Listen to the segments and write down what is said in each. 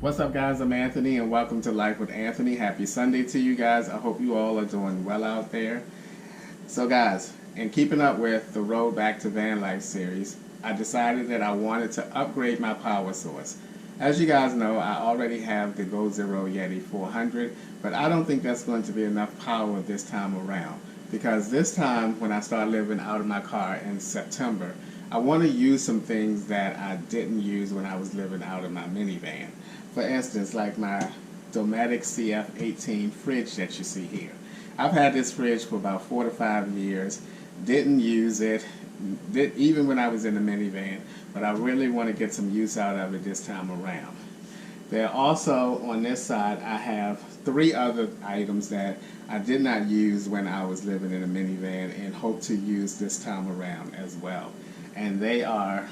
What's up, guys? I'm Anthony, and welcome to Life with Anthony. Happy Sunday to you guys. I hope you all are doing well out there. So, guys, in keeping up with the Road Back to Van Life series, I decided that I wanted to upgrade my power source. As you guys know, I already have the Go Zero Yeti 400, but I don't think that's going to be enough power this time around. Because this time, when I start living out of my car in September, I want to use some things that I didn't use when I was living out of my minivan. For instance, like my Dometic C-F18 fridge that you see here. I've had this fridge for about 4 to 5 years, didn't use it, even when I was in the minivan, but I really want to get some use out of it this time around. There also, on this side, I have 3 other items that I did not use when I was living in a minivan and hope to use this time around as well. And they are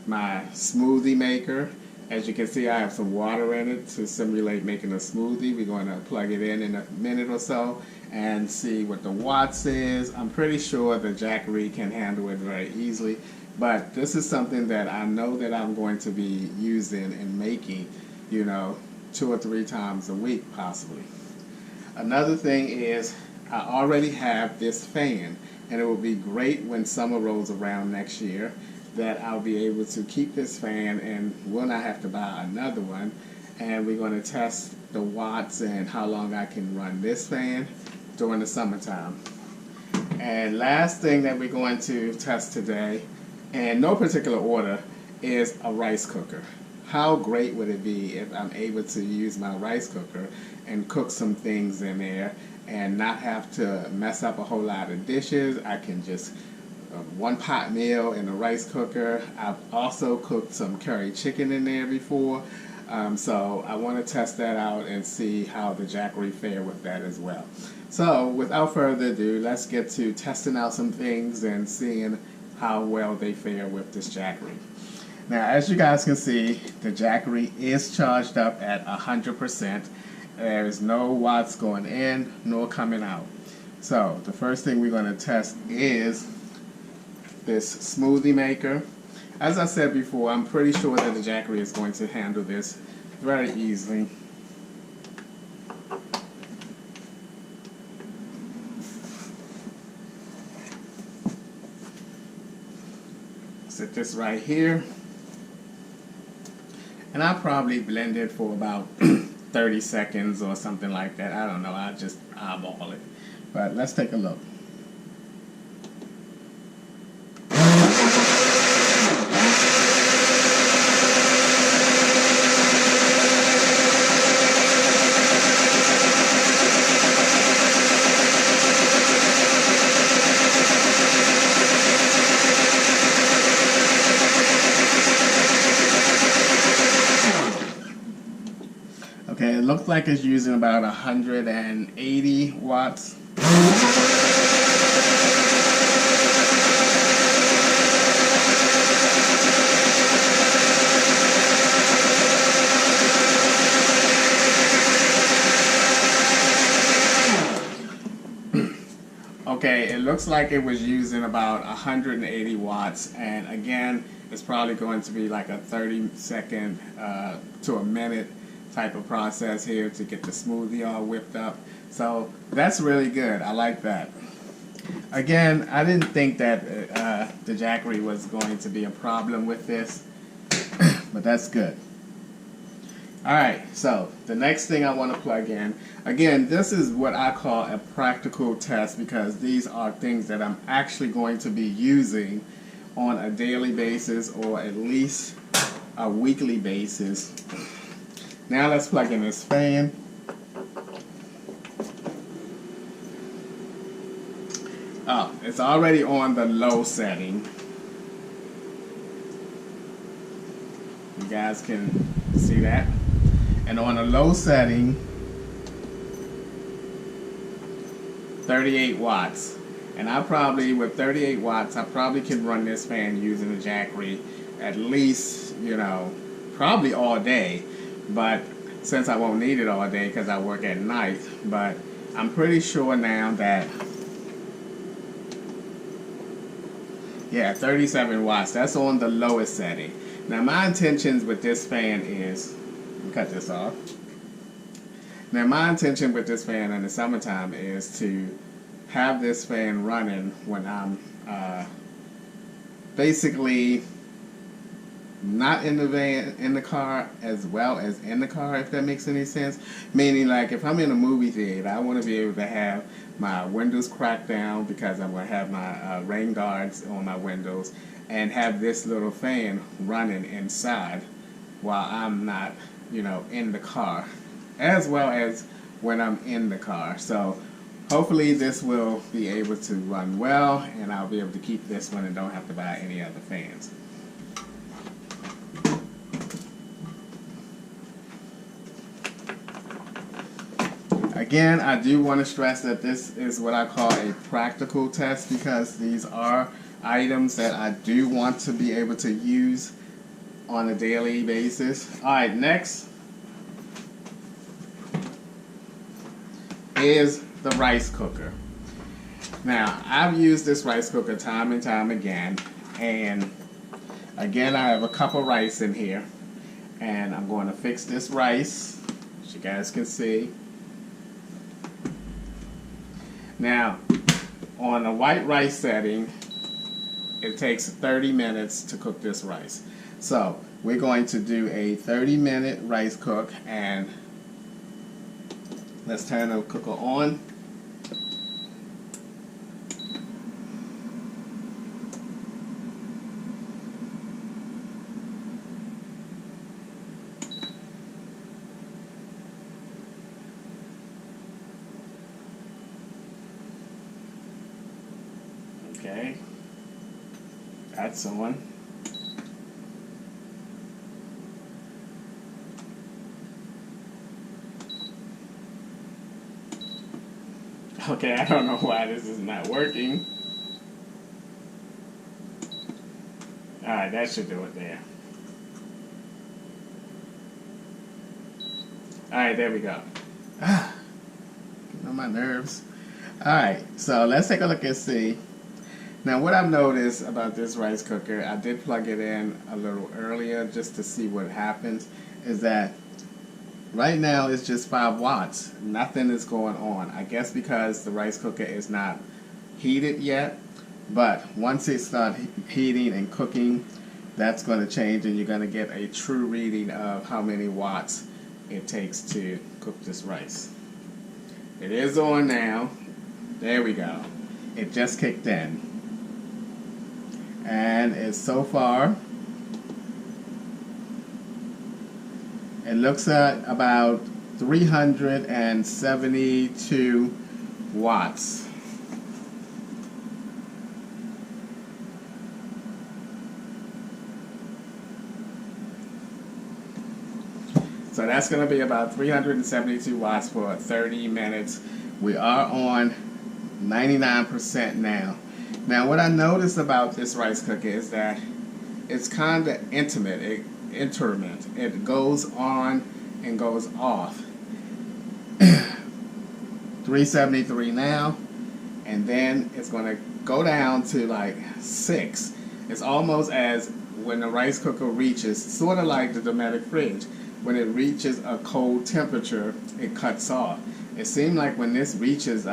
my Smoothie Maker. As you can see, I have some water in it to simulate making a smoothie. We're going to plug it in a minute or so and see what the watts is. I'm pretty sure the Jackery can handle it very easily, but this is something that I know that I'm going to be using and making, 2 or 3 times a week possibly. Another thing is I already have this fan, and it will be great when summer rolls around next year that I'll be able to keep this fan and will not have to buy another one. And we're going to test the watts and how long I can run this fan during the summertime. And last thing that we're going to test today, in no particular order, is a rice cooker. How great would it be if I'm able to use my rice cooker and cook some things in there and not have to mess up a whole lot of dishes? I can just one pot meal in a rice cooker. I've also cooked some curry chicken in there before, so I want to test that out and see how the Jackery fare with that as well. So without further ado, let's get to testing out some things and seeing how well they fare with this Jackery. Now, as you guys can see, the Jackery is charged up at 100%. There is no watts going in nor coming out. So the first thing we're going to test is this Smoothie Maker. As I said before, I'm pretty sure that the Jackery is going to handle this very easily. Set this right here, and I'll probably blend it for about 30 seconds or something like that. I don't know, I'll just eyeball it. But let's take a look. Okay, it looks like it's using about 180 watts. Okay, it looks like it was using about 180 watts, and again, it's probably going to be like a 30-second to a minute type of process here to get the smoothie all whipped up. So that's really good. I like that. Again, I didn't think that the Jackery was going to be a problem with this, but that's good. Alright, so the next thing I want to plug in, again, this is what I call a practical test because these are things that I'm actually going to be using on a daily basis or at least a weekly basis. Now let's plug in this fan. Oh, it's already on the low setting. You guys can see that. And on a low setting, 38 watts. And I probably, with 38 watts, I probably can run this fan using the Jackery at least, probably all day. But since I won't need it all day because I work at night, but I'm pretty sure now that, yeah, 37 watts, that's on the lowest setting. Now my intentions with this fan is cut this off. Now my intention with this fan in the summertime is to have this fan running when I'm basically not in the van, in the car, as well as in the car, if that makes any sense. Meaning, like, if I'm in a movie theater, I want to be able to have my windows cracked down because I'm going to have my rain guards on my windows and have this little fan running inside while I'm not, you know, in the car, as well as when I'm in the car. So hopefully this will be able to run well, and I'll be able to keep this one and don't have to buy any other fans. Again, I do want to stress that this is what I call a practical test, because these are items that I do want to be able to use on a daily basis. Alright, next is the rice cooker. Now, I've used this rice cooker time and time again, and again I have a cup of rice in here, and I'm going to fix this rice, as you guys can see. Now, on the white rice setting, it takes 30 minutes to cook this rice. So, we're going to do a 30-minute rice cook, and let's turn the cooker on. Okay, that's on. Okay, I don't know why this is not working. Alright, that should do it there. Alright, there we go. Getting on my nerves. Alright, so let's take a look and see. Now, what I've noticed about this rice cooker, I did plug it in a little earlier just to see what happens, is that right now it's just 5 watts. Nothing is going on. I guess because the rice cooker is not heated yet, but once it starts heating and cooking, that's going to change, and you're going to get a true reading of how many watts it takes to cook this rice. It is on now. There we go. It just kicked in. And it's so far, it looks at about 372 watts. So that's going to be about 372 watts for 30 minutes. We are on 99% now. Now, what I noticed about this rice cooker is that it's kind of intermittent. It goes on and goes off. 373 now, and then it's going to go down to like 6. It's almost as when the rice cooker reaches, sort of like the Dometic fridge, when it reaches a cold temperature, it cuts off. It seemed like when this reaches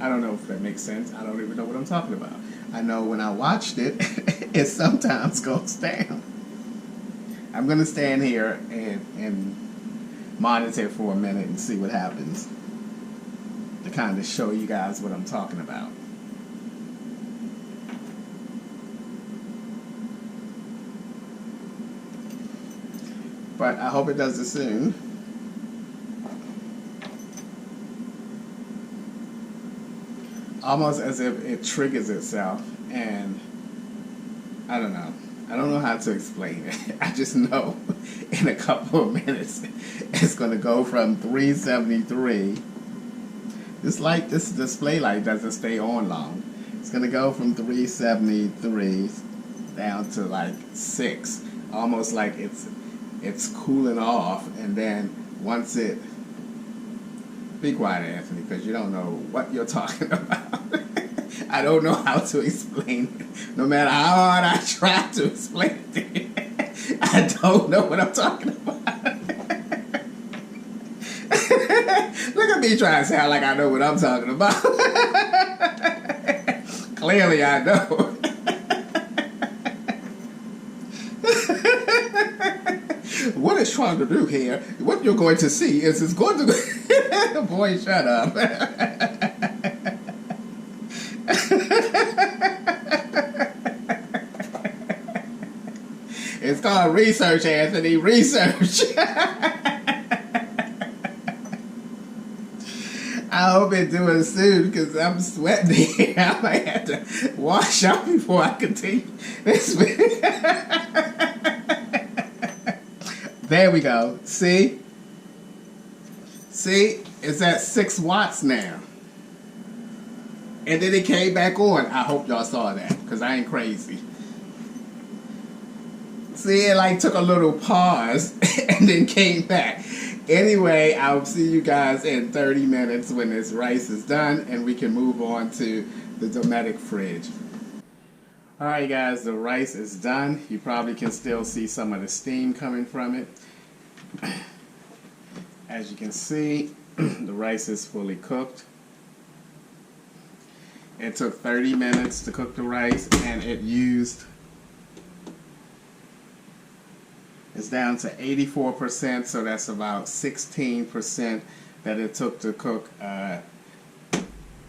I don't know if that makes sense. I don't even know what I'm talking about. I know when I watched it, it sometimes goes down. I'm going to stand here and monitor it for a minute and see what happens, to kind of show you guys what I'm talking about. But I hope it does it soon. Almost as if it triggers itself, and I don't know. I don't know how to explain it. I just know in a couple of minutes it's going to go from 373. This display light doesn't stay on long. It's going to go from 373 down to like 6, almost like it's cooling off, and then once it... Be quiet, Anthony, because you don't know what you're talking about. I don't know how to explain it. No matter how hard I try to explain it, I don't know what I'm talking about. Look at me trying to sound like I know what I'm talking about. Clearly I know. What it's trying to do here, what you're going to see is it's going to... Boy, shut up. It's called research, Anthony. Research. I hope it's doing soon because I'm sweating here. I might have to wash up before I continue this video. There we go. See? See? It's at 6 watts now. And then it came back on. I hope y'all saw that because I ain't crazy. See, it like took a little pause and then came back. Anyway, I'll see you guys in 30 minutes when this rice is done and we can move on to the Dometic fridge. Alright guys, the rice is done. You probably can still see some of the steam coming from it. As you can see, the rice is fully cooked. It took 30 minutes to cook the rice and it used... It's down to 84%, so that's about 16% that it took to cook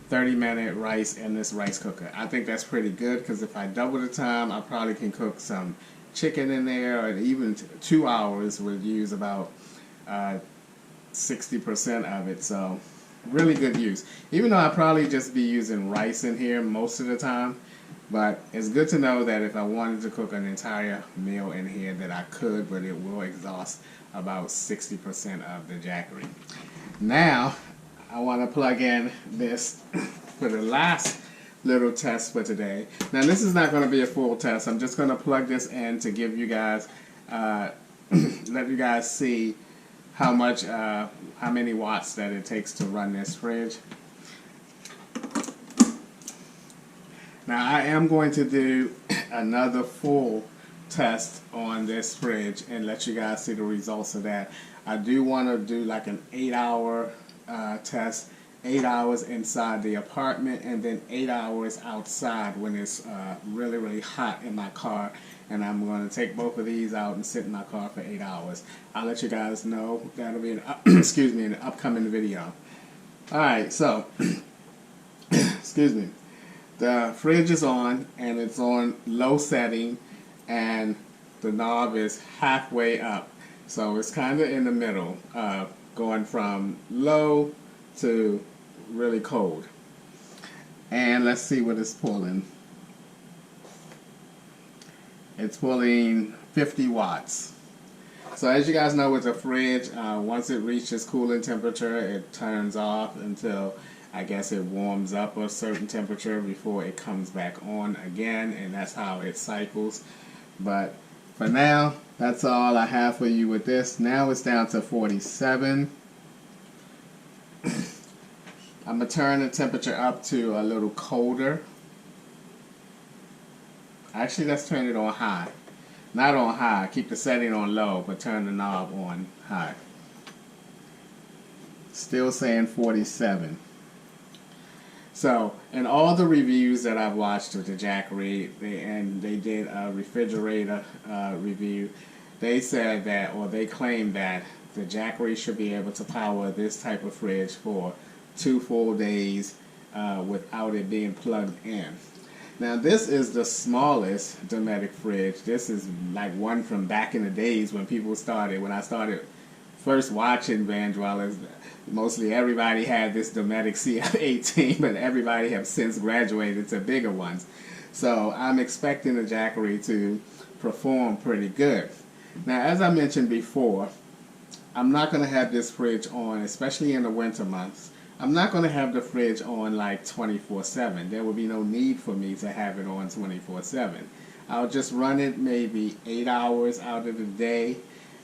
30-minute rice in this rice cooker. I think that's pretty good because if I double the time, I probably can cook some chicken in there, or even 2 hours would use about 60% of it. So really good use. Even though I'd probably just be using rice in here most of the time. But it's good to know that if I wanted to cook an entire meal in here that I could, but it will exhaust about 60% of the Jackery. Now, I want to plug in this for the last little test for today. Now, this is not going to be a full test. I'm just going to plug this in to give you guys, let you guys see how many watts that it takes to run this fridge. Now I am going to do another full test on this fridge and let you guys see the results of that. I do want to do like an 8-hour test, 8 hours inside the apartment and then 8 hours outside when it's really, really hot in my car. And I'm going to take both of these out and sit in my car for 8 hours. I'll let you guys know. That'll be an, excuse me, an upcoming video. Alright, so, excuse me. The fridge is on and it's on low setting and the knob is halfway up. So it's kind of in the middle, going from low to really cold. And let's see what it's pulling. It's pulling 50 watts. So as you guys know with the fridge, once it reaches cooling temperature, it turns off until I guess it warms up a certain temperature before it comes back on again, and that's how it cycles. But for now, that's all I have for you with this. Now it's down to 47. I'm going to turn the temperature up to a little colder. Actually, let's turn it on high. Not on high. Keep the setting on low, but turn the knob on high. Still saying 47. So, in all the reviews that I've watched of the Jackery, they did a refrigerator review, they said that, or they claimed that the Jackery should be able to power this type of fridge for 2 full days without it being plugged in. Now, this is the smallest Dometic fridge. This is like one from back in the days when people started, when I started first watching Van Dwellers. Mostly everybody had this Dometic C-F18, but everybody have since graduated to bigger ones. So I'm expecting the Jackery to perform pretty good. Now, as I mentioned before, I'm not going to have this fridge on, especially in the winter months. I'm not going to have the fridge on like 24/7. There will be no need for me to have it on 24/7. I'll just run it maybe 8 hours out of the day.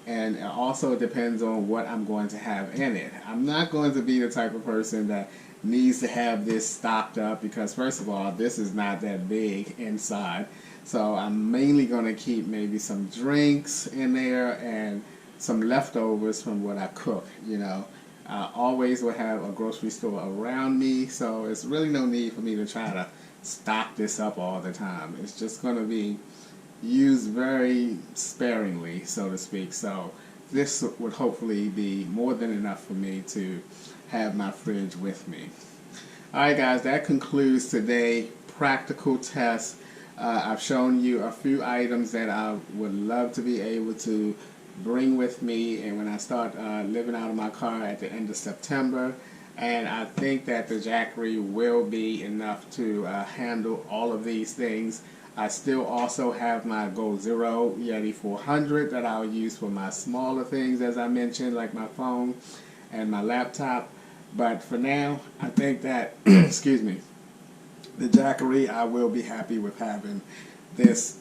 And it also depends on what I'm going to have in it. I'm not going to be the type of person that needs to have this stocked up because, first of all, this is not that big inside. So I'm mainly going to keep maybe some drinks in there and some leftovers from what I cook, you know. I always will have a grocery store around me, so it's really no need for me to try to stock this up all the time. It's just going to be used very sparingly, so to speak. So this would hopefully be more than enough for me to have my fridge with me. Alright guys, that concludes today's practical test. I've shown you a few items that I would love to be able to bring with me and when I start living out of my car at the end of September. And I think that the Jackery will be enough to handle all of these things. I still also have my Goal Zero Yeti 400 that I'll use for my smaller things, as I mentioned, like my phone and my laptop. But for now, I think that, excuse me, the Jackery, I will be happy with having this,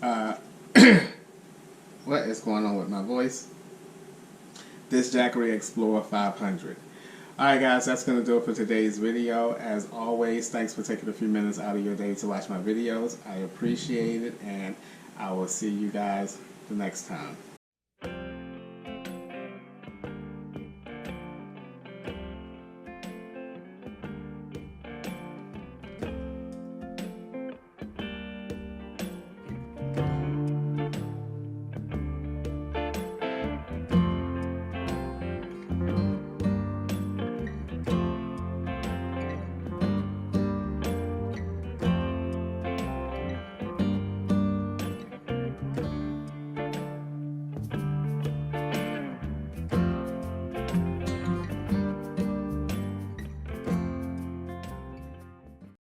what is going on with my voice? This Jackery Explorer 500. Alright guys, that's going to do it for today's video. As always, thanks for taking a few minutes out of your day to watch my videos. I appreciate it, and I will see you guys the next time.